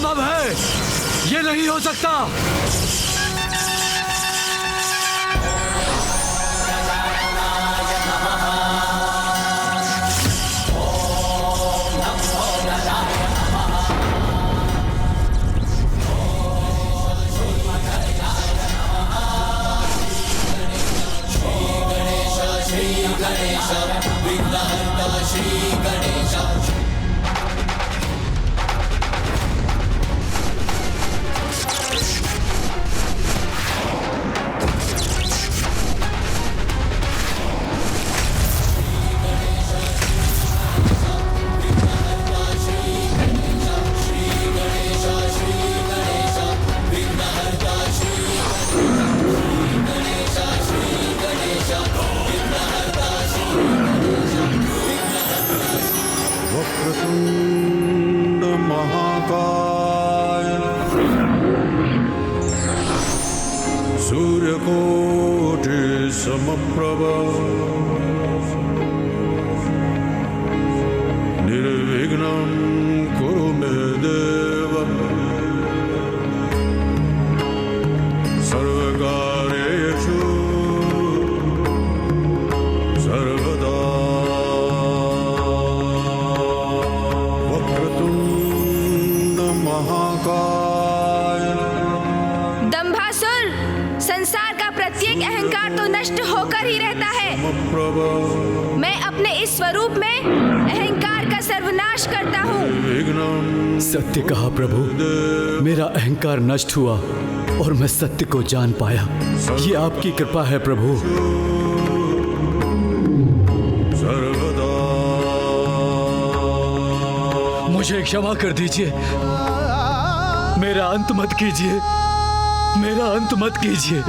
असंभव है, ये नहीं हो सकता। वक्रतुंड महाकाय सूर्यकोटि समप्रभ निर्विघ्नं कुरु मे देव सर्वकार्येषु सर्वदा। दंभासुर, संसार का प्रत्येक अहंकार तो नष्ट होकर ही रहता है। मैं अपने इस स्वरूप में अहंकार का सर्वनाश करता हूँ। सत्य कहा प्रभु, मेरा अहंकार नष्ट हुआ और मैं सत्य को जान पाया। ये आपकी कृपा है प्रभु। मुझे क्षमा कर दीजिए, मेरा अंत मत कीजिए, मेरा अंत मत कीजिए,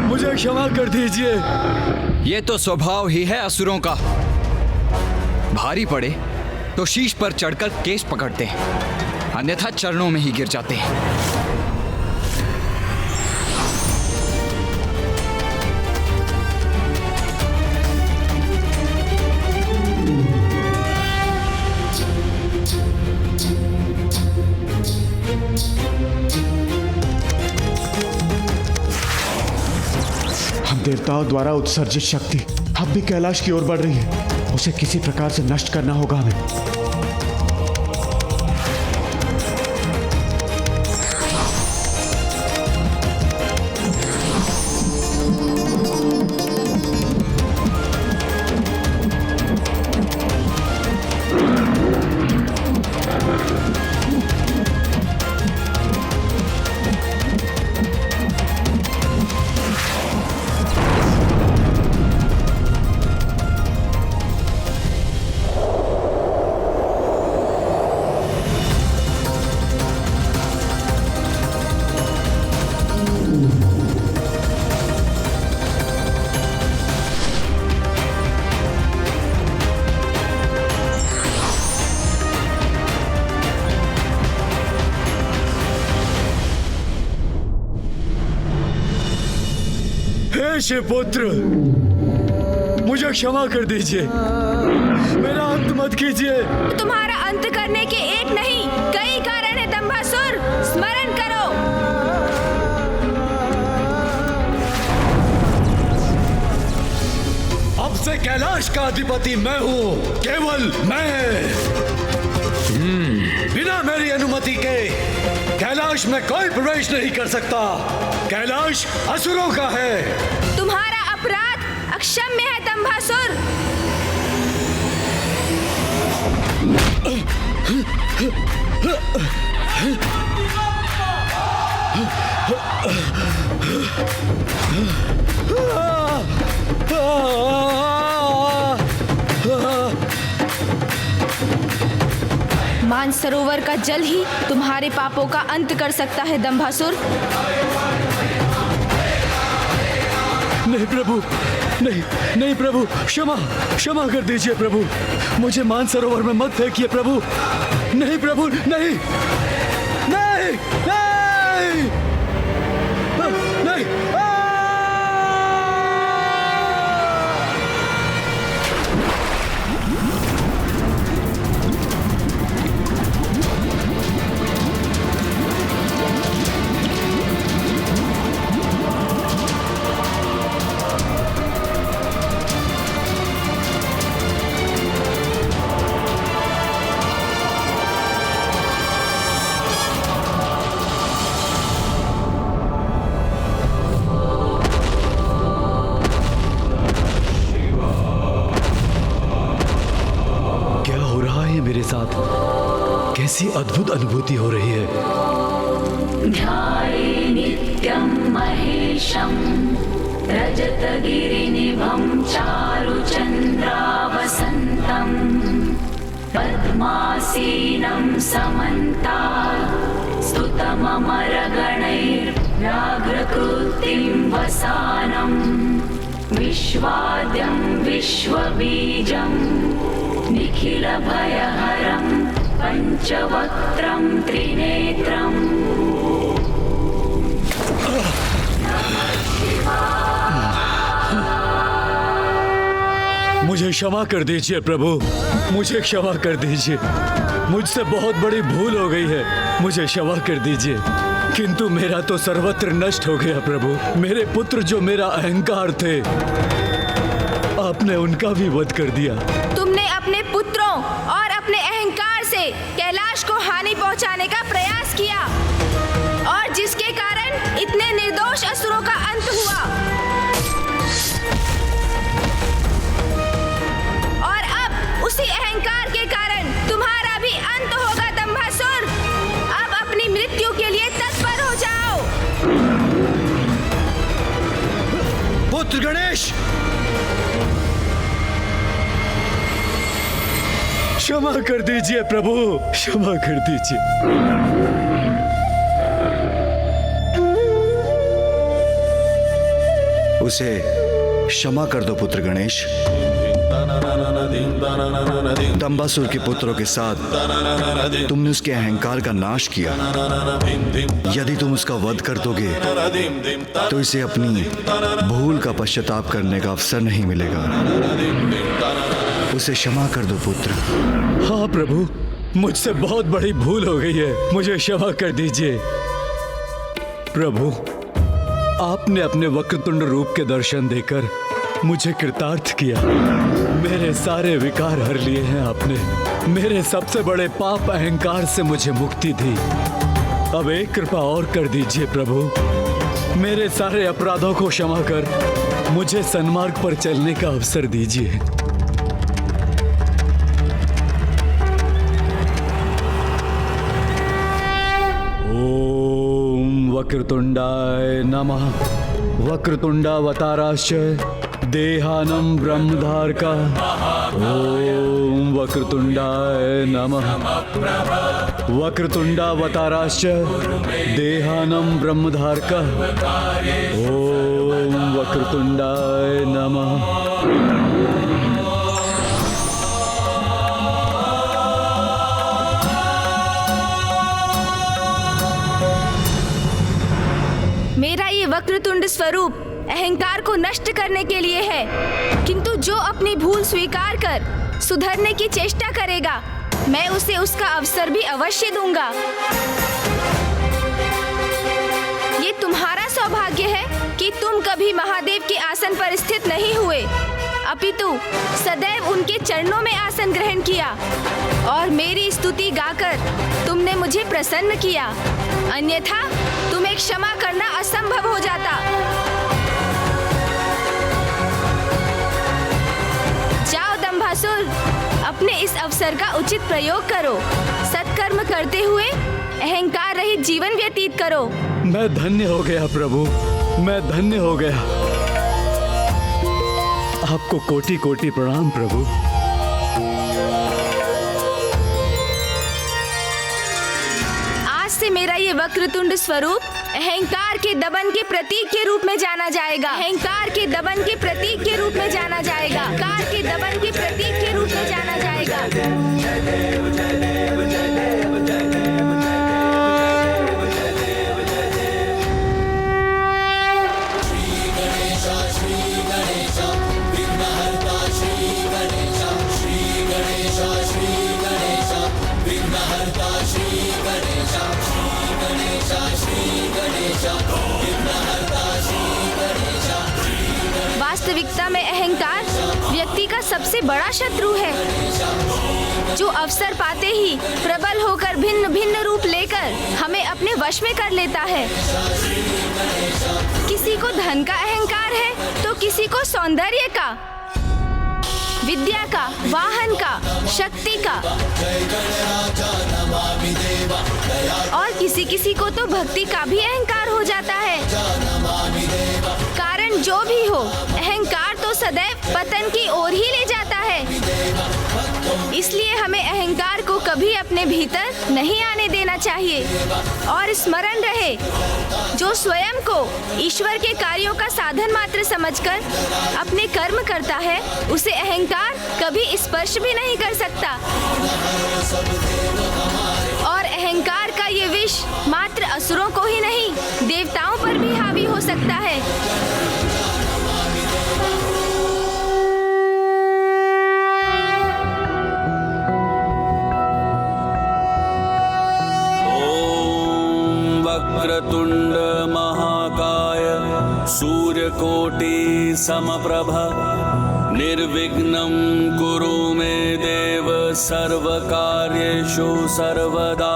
मुझे क्षमा कर दीजिए। ये तो स्वभाव ही है असुरों का। भारी पड़े तो शीश पर चढ़कर केश पकड़ते हैं, अन्यथा चरणों में ही गिर जाते हैं। देवताओं द्वारा उत्सर्जित शक्ति अब भी कैलाश की ओर बढ़ रही है। उसे किसी प्रकार से नष्ट करना होगा हमें। शिवपुत्र, मुझे क्षमा कर दीजिए, मेरा अंत मत कीजिए। तुम्हारा अंत करने के एक नहीं कई कारण है दंभासुर, स्मरण करो। अब से कैलाश का अधिपति मैं हूँ, केवल मैं। बिना मेरी अनुमति के कैलाश में कोई प्रवेश नहीं कर सकता। कैलाश असुरों का है। तुम्हारा अपराध अक्षम्य है दंभासुर। मानसरोवर का जल ही तुम्हारे पापों का अंत कर सकता है दंभासुर। नहीं प्रभु, नहीं नहीं प्रभु, क्षमा कर दीजिए प्रभु। मुझे मानसरोवर में मत फेंकिए प्रभु। नहीं प्रभु, नहीं नहीं नहीं नहीं। कैसी अद्भुत अनुभूति हो रही है। ध्याये नित्यं महेशं रजतगिरिनिभं चारुचन्द्रावसन्तं पद्मासीनं समन्तात् स्तुतममरगणैर्व्याघ्रकृतिं वसानं विश्वाद्यं विश्वबीजं निखिलभयहरं पंचवक्त्रं त्रिनेत्रम्। मुझे क्षमा कर दीजिए प्रभु, मुझे क्षमा कर दीजिए। मुझसे बहुत बड़ी भूल हो गई है, मुझे क्षमा कर दीजिए। किंतु मेरा तो सर्वत्र नष्ट हो गया प्रभु। मेरे पुत्र जो मेरा अहंकार थे, आपने उनका भी वध कर दिया। तुमने अपने पुत्रों और अपने अहंकार से कैलाश को हानि पहुंचाने का प्रयास किया और जिसके कारण इतने निर्दोष असुरों का अंत हुआ। और अब उसी अहंकार के कारण तुम्हारा भी अंत होगा दंभासुर। अब अपनी मृत्यु के लिए तत्पर हो जाओ। पुत्र गणेश, क्षमा कर दीजिए प्रभु, क्षमा कर दीजिए। उसे क्षमा कर दो पुत्र गणेश। दंबासुर के पुत्रों के साथ तुमने उसके अहंकार का नाश किया। यदि तुम उसका वध कर दोगे तो इसे अपनी भूल का पश्चाताप करने का अवसर नहीं मिलेगा। उसे क्षमा कर दो पुत्र। हाँ प्रभु, मुझसे बहुत बड़ी भूल हो गई है, मुझे क्षमा कर दीजिए। प्रभु, आपने अपने वक्रतुंड रूप के दर्शन देकर मुझे कृतार्थ किया। मेरे सारे विकार हर लिए हैं आपने। मेरे सबसे बड़े पाप अहंकार से मुझे मुक्ति दी। अब एक कृपा और कर दीजिए प्रभु। मेरे सारे अपराधों को क्षमा कर मुझे सन्मार्ग पर चलने का अवसर दीजिए। वक्रतुंडाय नमः। वक्रतुंडावताराश्च देहानं ब्रह्मधारका। ओम वक्रतुंडाय नमः। वक्रतुंडावताराश्च देहानं ब्रह्मधारका। ओम वक्रतुंडाय नमः। मेरा ये वक्रतुंड स्वरूप अहंकार को नष्ट करने के लिए है, किंतु जो अपनी भूल स्वीकार कर सुधरने की चेष्टा करेगा, मैं उसे उसका अवसर भी अवश्य दूंगा। ये तुम्हारा सौभाग्य है कि तुम कभी महादेव के आसन पर स्थित नहीं हुए, अपितु सदैव उनके चरणों में आसन ग्रहण किया और मेरी स्तुति गाकर तुमने मुझे प्रसन्न किया। अन्यथा तुम्हें क्षमा करना असंभव हो जाता। जाओ दंभासुर, अपने इस अवसर का उचित प्रयोग करो। सत्कर्म करते हुए अहंकार रहित जीवन व्यतीत करो। मैं धन्य हो गया प्रभु, मैं धन्य हो गया। आपको कोटि कोटि प्रणाम प्रभु। आज से मेरा ये वक्रतुंड स्वरूप अहंकार के दमन के प्रतीक के रूप में जाना जाएगा। अहंकार के दमन के प्रतीक के रूप में जाना जाएगा। अहंकार के दमन के प्रतीक के रूप में जाना जाएगा। वास्तविकता में अहंकार व्यक्ति का सबसे बड़ा शत्रु है, जो अवसर पाते ही प्रबल होकर भिन्न भिन्न रूप लेकर हमें अपने वश में कर लेता है। किसी को धन का अहंकार है तो किसी को सौंदर्य का, विद्या का, वाहन का, शक्ति का, और किसी किसी को तो भक्ति का भी अहंकार हो जाता है। कारण जो भी हो, अहंकार तो सदैव पतन की ओर ही ले जाता है। इसलिए हमें अहंकार को कभी अपने भीतर नहीं आने देना चाहिए। और स्मरण रहे, जो स्वयं को ईश्वर के कार्यों का साधन मात्र समझकर अपने कर्म करता है, उसे अहंकार कभी स्पर्श भी नहीं कर सकता। और अहंकार का ये विष मात्र असुरों को ही नहीं, देवताओं पर भी हावी हो सकता है। वक्रतुंड महाकाय सूर्यकोटि समप्रभ निर्विघ्नं कुरु मे देव सर्वकार्येषु सर्वदा।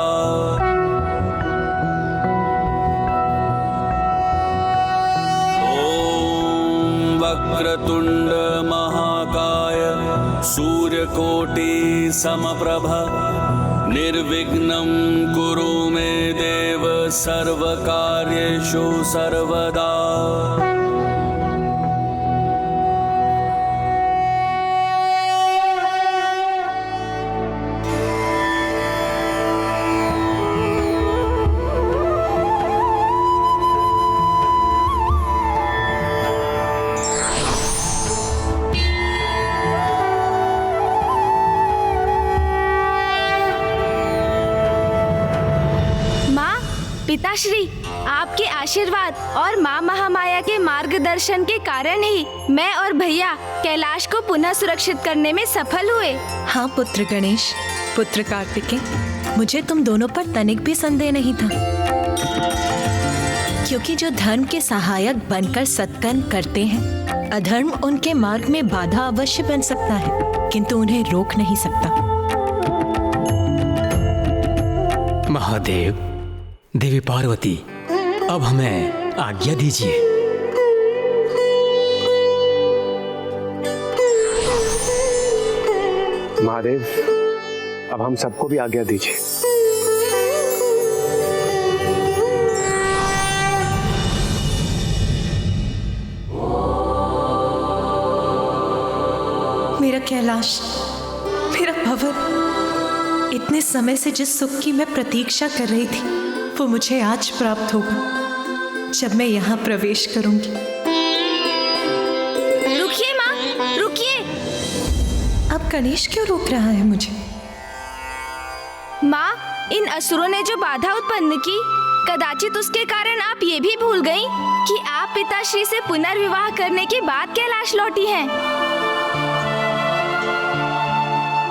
ॐ वक्रतुंड महाकाय सूर्यकोटि समप्रभ निर्विघ्नं कुरु मे देव सर्वकार्येषु सर्वदा। पिताश्री, आपके आशीर्वाद और माँ महामाया के मार्गदर्शन के कारण ही मैं और भैया कैलाश को पुनः सुरक्षित करने में सफल हुए। हाँ पुत्र गणेश, पुत्र कार्तिकेय, मुझे तुम दोनों पर तनिक भी संदेह नहीं था, क्योंकि जो धर्म के सहायक बनकर सत्कर्म करते हैं, अधर्म उनके मार्ग में बाधा अवश्य बन सकता है, किंतु उन्हें रोक नहीं सकता। महादेव, देवी पार्वती, अब हमें आज्ञा दीजिए। महादेव, अब हम सबको भी आज्ञा दीजिए। मेरा कैलाश, मेरा भवन, इतने समय से जिस सुख की मैं प्रतीक्षा कर रही थी, वो मुझे आज प्राप्त होगा जब मैं यहाँ प्रवेश करूंगी। रुकिए माँ, रुकिए। अब गणेश क्यों रोक रहा है मुझे? माँ, इन असुरों ने जो बाधा उत्पन्न की, कदाचित उसके कारण आप ये भी भूल गईं कि आप पिताश्री से पुनर्विवाह करने के बाद कैलाश लौटी हैं।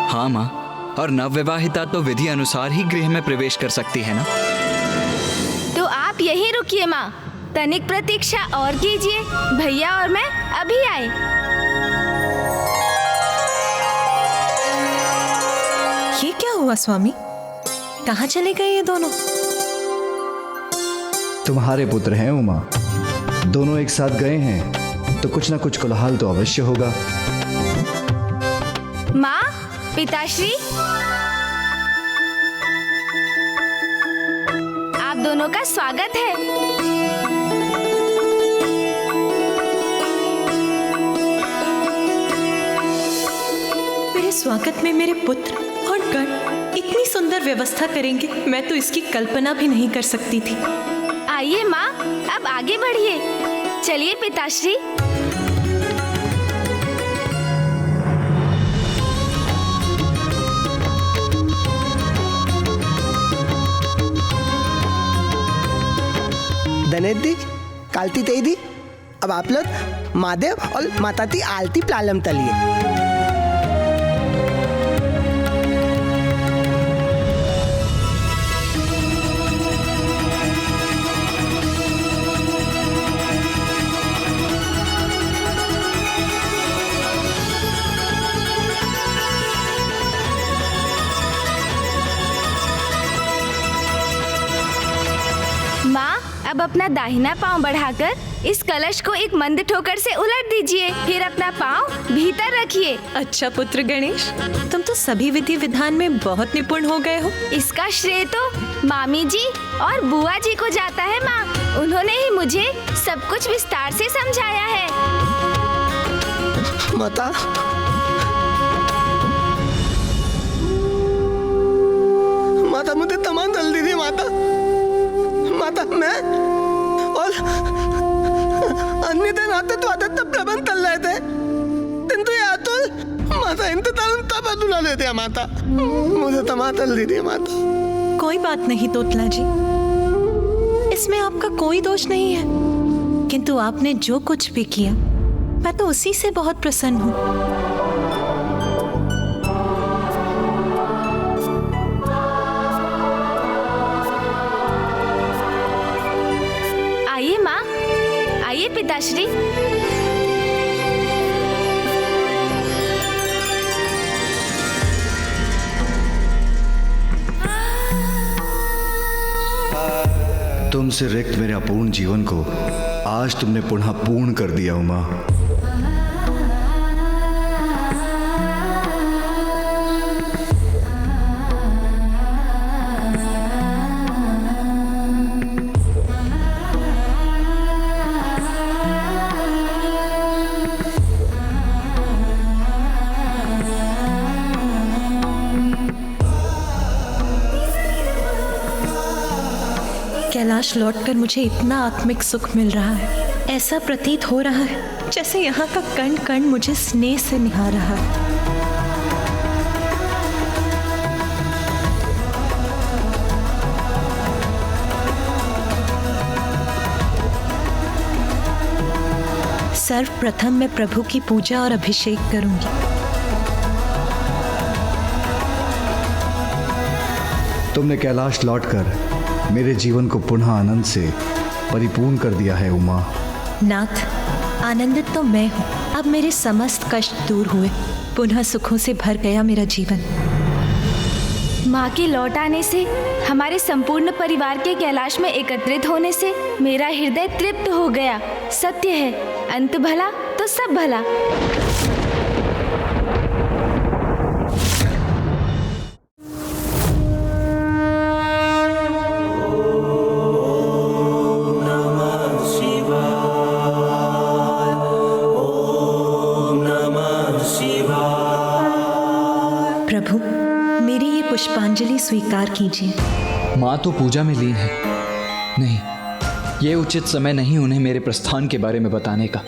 हाँ माँ, और नवविवाहिता तो विधि अनुसार ही गृह में प्रवेश कर सकती है ना। तो आप यहीं रुकिए माँ, तनिक प्रतीक्षा और कीजिए, भैया और मैं अभी आए। ये क्या हुआ स्वामी? कहाँ चले गए ये दोनों? तुम्हारे पुत्र हैं उमा, दोनों एक साथ गए हैं तो कुछ ना कुछ कोलाहल तो अवश्य होगा। माँ, पिताश्री, आप दोनों का स्वागत है। मेरे स्वागत में मेरे पुत्र और गण इतनी सुंदर व्यवस्था करेंगे, मैं तो इसकी कल्पना भी नहीं कर सकती थी। आइए माँ, अब आगे बढ़िए। चलिए पिताश्री। धनेदी, कालती तेदी, अब आप लोग महादेव और माता की आलती प्रालम तलिए। अब अपना दाहिना पाँव बढ़ाकर इस कलश को एक मंद ठोकर से उलट दीजिए, फिर अपना पाँव भीतर रखिए। अच्छा पुत्र गणेश, तुम तो सभी विधि विधान में बहुत निपुण हो गए हो। इसका श्रेय तो मामी जी और बुआ जी को जाता है माँ। उन्होंने ही मुझे सब कुछ विस्तार से समझाया है। माता, माता मुझे तमाम दल दीजिए माता। माता मैं और अन्य दिन आते तो आते तब प्रबंध चल रहे थे, किंतु ये अतुल माता इंतजार तब अधूरा ले दिया माता। मुझे तमाम दल दीजिए माता। कोई बात नहीं तोतला जी, इसमें आपका कोई दोष नहीं है, किंतु आपने जो कुछ भी किया मैं तो उसी से बहुत प्रसन्न हूँ। आइए माँ, आइए पिताश्री। तुमसे रिक्त मेरे अपूर्ण जीवन को आज तुमने पुनः पूर्ण कर दिया उमा। कैलाश लौटकर मुझे इतना आत्मिक सुख मिल रहा है, ऐसा प्रतीत हो रहा है जैसे यहाँ का कण कण मुझे स्नेह से निहार रहा है। सर्वप्रथम मैं प्रभु की पूजा और अभिषेक करूंगी। तुमने कैलाश लौटकर मेरे जीवन को पुनः आनंद से परिपूर्ण कर दिया है उमा। नाथ, आनंदित तो मैं हूँ। अब मेरे समस्त कष्ट दूर हुए, पुनः सुखों से भर गया मेरा जीवन। माँ के लौट आने से, हमारे संपूर्ण परिवार के कैलाश में एकत्रित होने से मेरा हृदय तृप्त हो गया। सत्य है, अंत भला तो सब भला। प्रभु, मेरी ये पुष्पांजलि स्वीकार कीजिए। माँ तो पूजा में लीन है। नहीं, ये उचित समय नहीं उन्हें मेरे प्रस्थान के बारे में बताने का।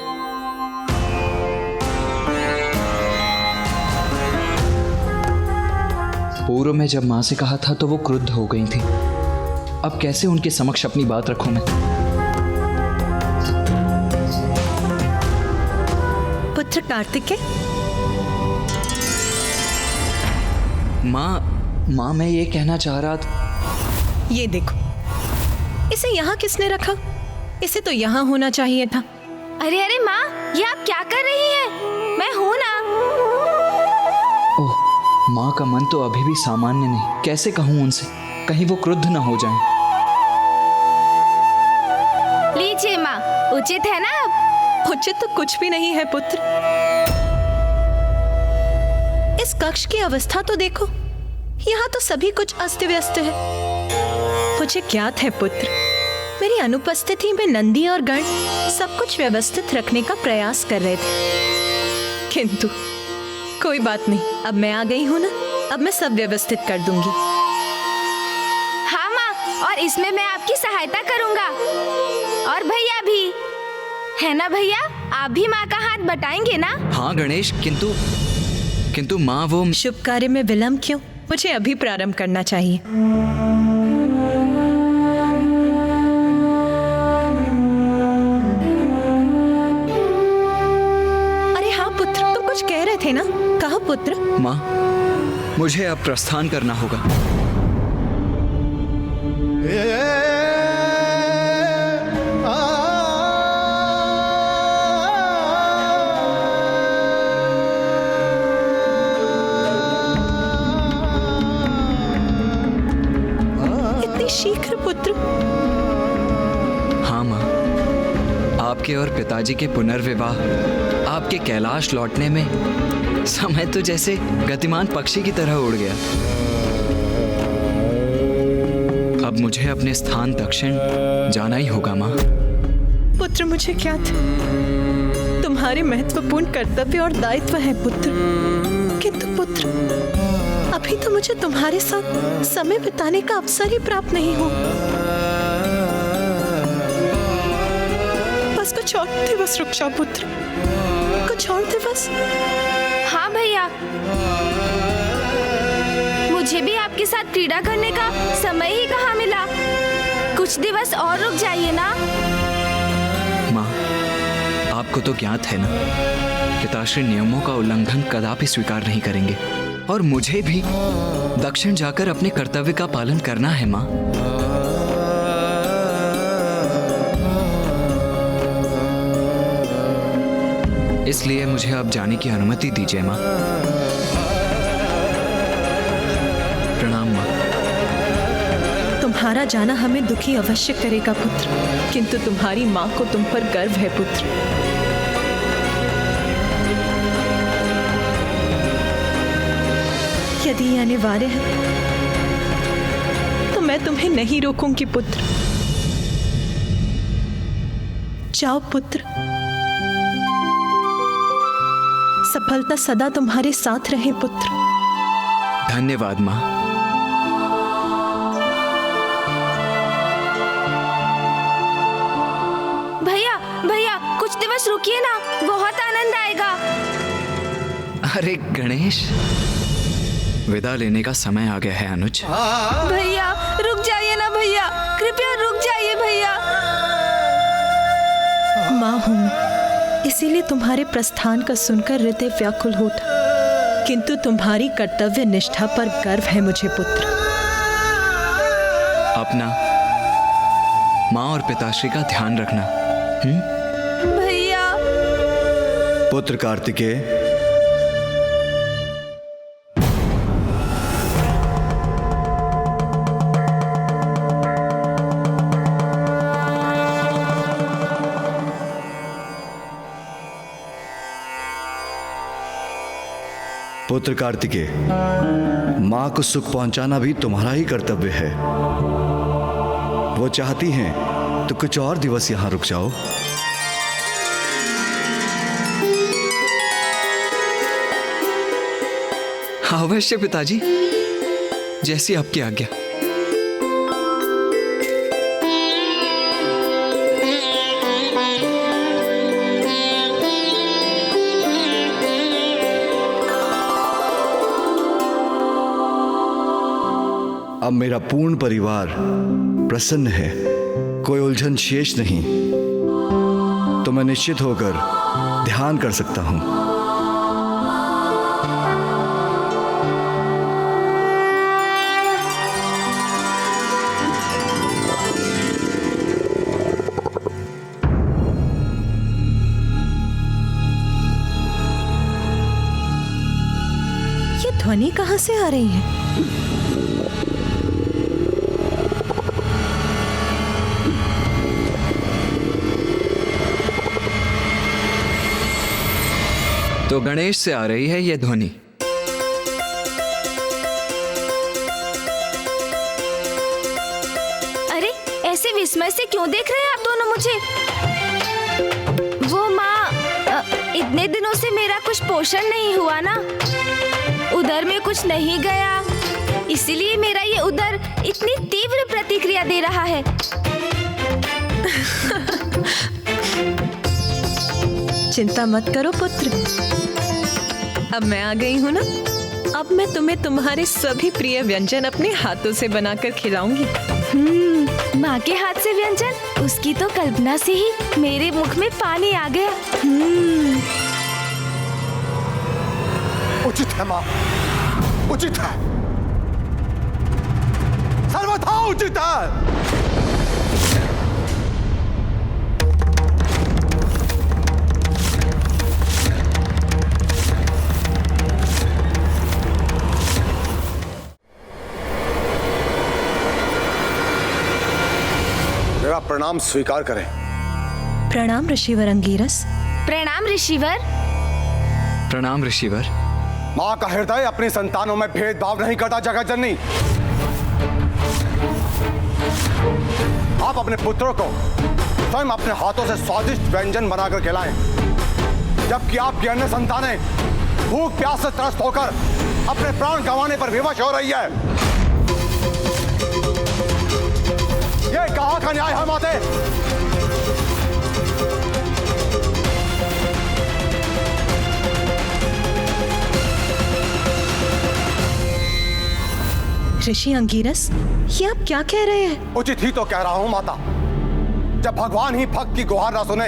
पूर्व में जब माँ से कहा था तो वो क्रुद्ध हो गई थी। अब कैसे उनके समक्ष अपनी बात रखूं मैं? पुत्र कार्तिकेय। माँ मैं ये कहना चाह रहा था। ये देखो, इसे यहाँ किसने रखा? इसे तो यहाँ होना चाहिए था। अरे अरे माँ, ये आप क्या कर रही हैं? मैं हूँ ना। ओह, माँ का मन तो अभी भी सामान्य नहीं। कैसे कहूँ उनसे, कहीं वो क्रुद्ध न हो जाएं। लीजिए माँ, उचित है ना अब? उचित तो कुछ भी नहीं है पुत्र। इस कक्ष की अवस्था तो देखो, यहाँ तो सभी कुछ अस्त व्यस्त है। मुझे ज्ञात है पुत्र, मेरी अनुपस्थिति में नंदी और गण सब कुछ व्यवस्थित रखने का प्रयास कर रहे थे, किंतु कोई बात नहीं, अब मैं आ गई हूँ ना, अब मैं सब व्यवस्थित कर दूंगी। हाँ माँ, और इसमें मैं आपकी सहायता करूँगा। और भैया भी है ना? भैया, आप भी माँ का हाथ बटाएंगे ना? हाँ गणेश, किंतु माँ वो शुभ कार्य में विलंब क्यों? मुझे अभी प्रारंभ करना चाहिए। अरे हाँ पुत्र, तुम कुछ कह रहे थे ना? कहो पुत्र। माँ, मुझे अब प्रस्थान करना होगा। शीघ्र पुत्र? आपके और पिताजी के पुनर्विवाह, आपके कैलाश लौटने में समय तो जैसे गतिमान पक्षी की तरह उड़ गया। अब मुझे अपने स्थान दक्षिण जाना ही होगा माँ। पुत्र, मुझे क्या था, तुम्हारे महत्वपूर्ण कर्तव्य और दायित्व है पुत्र, किंतु पुत्र अभी तो मुझे तुम्हारे साथ समय बिताने का अवसर ही प्राप्त नहीं हो। बस कुछ और दिवस रुक जाओ पुत्र, कुछ और दिवस। हाँ भैया, मुझे भी आपके साथ क्रीड़ा करने का समय ही कहाँ मिला। कुछ दिवस और रुक जाइए ना। माँ, आपको तो ज्ञात है ना, पिताश्री नियमों का उल्लंघन कदापि स्वीकार नहीं करेंगे और मुझे भी दक्षिण जाकर अपने कर्तव्य का पालन करना है माँ। इसलिए मुझे अब जाने की अनुमति दीजिए माँ। प्रणाम माँ। तुम्हारा जाना हमें दुखी अवश्य करेगा पुत्र, किंतु तुम्हारी माँ को तुम पर गर्व है पुत्र। यदि ये अनिवार्य है तो मैं तुम्हें नहीं रोकूंगी पुत्र। जाओ पुत्र, सफलता सदा तुम्हारे साथ रहे पुत्र। धन्यवाद माँ। भैया भैया, कुछ दिवस रुकिए ना, बहुत आनंद आएगा। अरे गणेश, विदा लेने का समय आ गया है अनुज। भैया रुक जाइए ना भैया, कृपया रुक जाइए भैया। माँ हूं मैं, इसीलिए तुम्हारे प्रस्थान का सुनकर हृदय व्याकुल होता, किंतु तुम्हारी कर्तव्य निष्ठा पर गर्व है मुझे पुत्र। अपना माँ और पिताश्री का ध्यान रखना। भैया। पुत्र कार्तिकेय, पुत्र कार्तिकेय, मां को सुख पहुंचाना भी तुम्हारा ही कर्तव्य है। वो चाहती हैं तो कुछ और दिवस यहां रुक जाओ। अवश्य पिताजी, जैसी आपकी आज्ञा। अब मेरा पूर्ण परिवार प्रसन्न है, कोई उलझन शेष नहीं, तो मैं निश्चित होकर ध्यान कर सकता हूं। ये ध्वनि कहां से आ रही है? तो गणेश से आ रही है ये ध्वनि। अरे ऐसे विस्मय से क्यों देख रहे हैं आप दोनों मुझे? वो माँ, इतने दिनों से मेरा कुछ पोषण नहीं हुआ ना, उदर में कुछ नहीं गया, इसीलिए मेरा ये उदर इतनी तीव्र प्रतिक्रिया दे रहा है। चिंता मत करो पुत्र, अब मैं आ गई हूँ ना, अब मैं तुम्हें तुम्हारे सभी प्रिय व्यंजन अपने हाथों से बनाकर खिलाऊंगी। माँ के हाथ से व्यंजन, उसकी तो कल्पना से ही मेरे मुख में पानी आ गया। उचित है माँ, उचित है, सर्वथा उचित है। मेरा प्रणाम स्वीकार करें। प्रणाम ऋषिवर अंगीरस। प्रणाम ऋषिवर। प्रणाम ऋषिवर। माँ का हृदय अपनी संतानों में भेदभाव नहीं करता जगत जननी। आप अपने पुत्रों को स्वयं अपने हाथों से स्वादिष्ट व्यंजन बनाकर खिलाएं, जबकि आपकी अन्य संतानें भूख प्यास से त्रस्त होकर अपने प्राण गंवाने पर विवश हो रही है। ये कहाँ का न्याय है माते? ऋषि अंगीरस, ये आप क्या कह रहे हैं? उचित ही तो कह रहा हूं माता। जब भगवान ही भक्त की गुहार ना सुने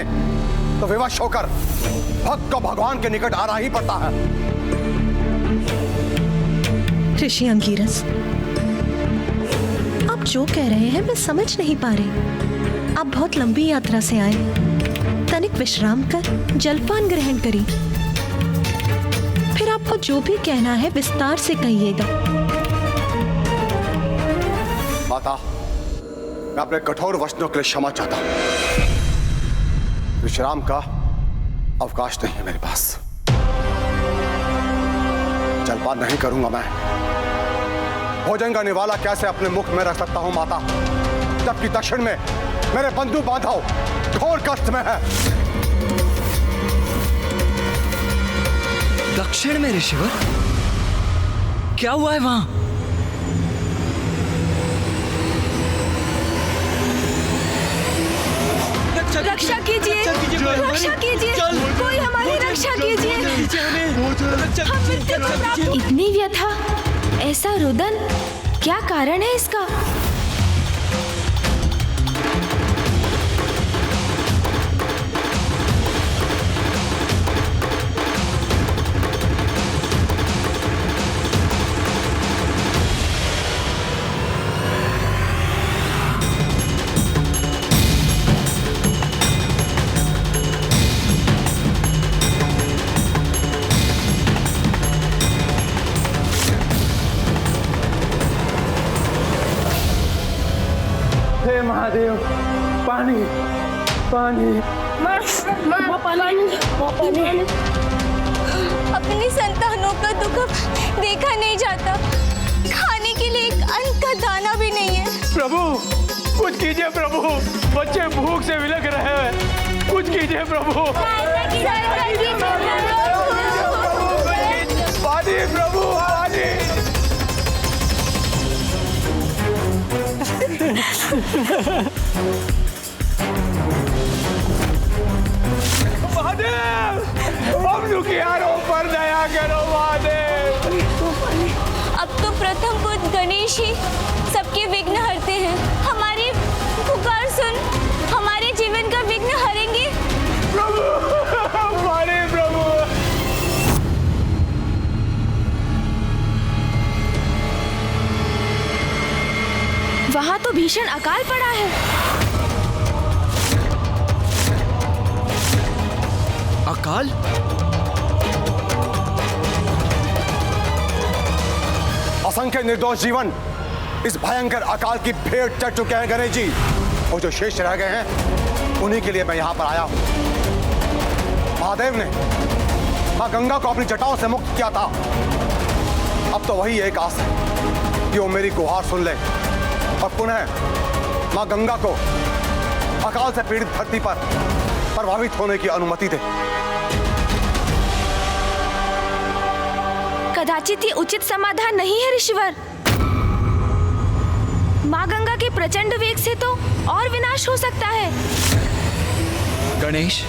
तो विवश होकर भक्त को भगवान के निकट आना ही पड़ता है। ऋषि अंगीरस, आप जो कह रहे हैं मैं समझ नहीं पा रही। आप बहुत लंबी यात्रा से आए, तनिक विश्राम कर जलपान ग्रहण करिए, फिर आपको जो भी कहना है विस्तार से कहिएगा। माता, मैं अपने कठोर वचनों के लिए क्षमा चाहता हूं। विश्राम का अवकाश नहीं है मेरे पास। जलपान नहीं करूंगा मैं। भोजन का निवाला कैसे अपने मुख में रख सकता हूं माता, जबकि दक्षिण में मेरे बंधु बांधव घोर कष्ट में है। दक्षिण में ऋषिवर? क्या हुआ है वहां? रक्षा कीजिए, रक्षा कीजिए, कोई हमारी रक्षा कीजिए। हम मृत्यु को प्राप्त। इतनी व्यथा, ऐसा रुदन, क्या कारण है इसका? महादेव, पानी पानी पानी। अपनी संतानों का दुख देखा नहीं जाता। खाने के लिए एक अन्न का दाना भी नहीं है। प्रभु कुछ कीजिए प्रभु, बच्चे भूख से विलख रहे हैं। कुछ कीजिए प्रभु। पानी प्रभु, पानी। महादेव, हम दुखियारों पर दया करो महादेव। अब तो प्रथम पुत्र गणेश ही सबके विघ्न हरते हैं। हमारी पुकार सुन, हमारे जीवन का विघ्न हरेंगे। प्रभु, हमारे प्रभु। वहां तो भीषण अकाल पड़ा है। अकाल? असंख्य निर्दोष जीवन इस भयंकर अकाल की भेंट चढ़ चुके हैं गणेश जी। और जो शेष रह गए हैं उन्हीं के लिए मैं यहाँ पर आया हूँ। महादेव ने माँ गंगा को अपनी जटाओं से मुक्त किया था। अब तो वही एक आस है कि वो मेरी गुहार सुन ले और पुनः माँ गंगा को अकाल से पीड़ित धरती पर प्रभावित होने की अनुमति दे। कदाचित ये उचित समाधान नहीं है ऋषिवर। माँ गंगा के प्रचंड वेग से तो और विनाश हो सकता है। गणेश,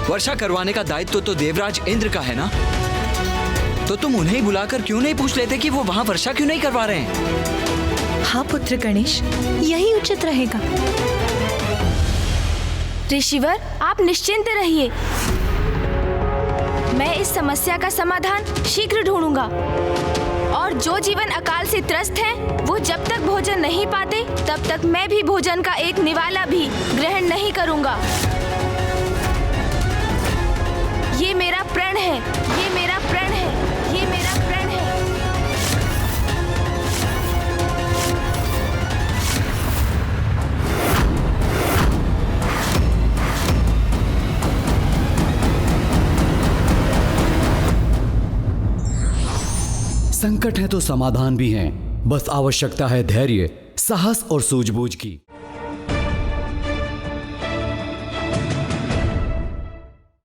वर्षा करवाने का दायित्व तो देवराज इंद्र का है ना? तो तुम उन्हें बुलाकर क्यों नहीं पूछ लेते कि वो वहां वर्षा क्यों नहीं करवा रहे हैं? हाँ पुत्र गणेश, यही उचित रहेगा। ऋषिवर, आप निश्चिंत रहिए। मैं इस समस्या का समाधान शीघ्र ढूंढूंगा। और जो जीवन अकाल से त्रस्त हैं, वो जब तक भोजन नहीं पाते तब तक मैं भी भोजन का एक निवाला भी ग्रहण नहीं करूंगा। ये मेरा प्रण है, ये मेरा प्रण है, ये मेरा प्रण है। संकट है तो समाधान भी हैं। बस आवश्यकता है धैर्य, साहस और सूझबूझ की।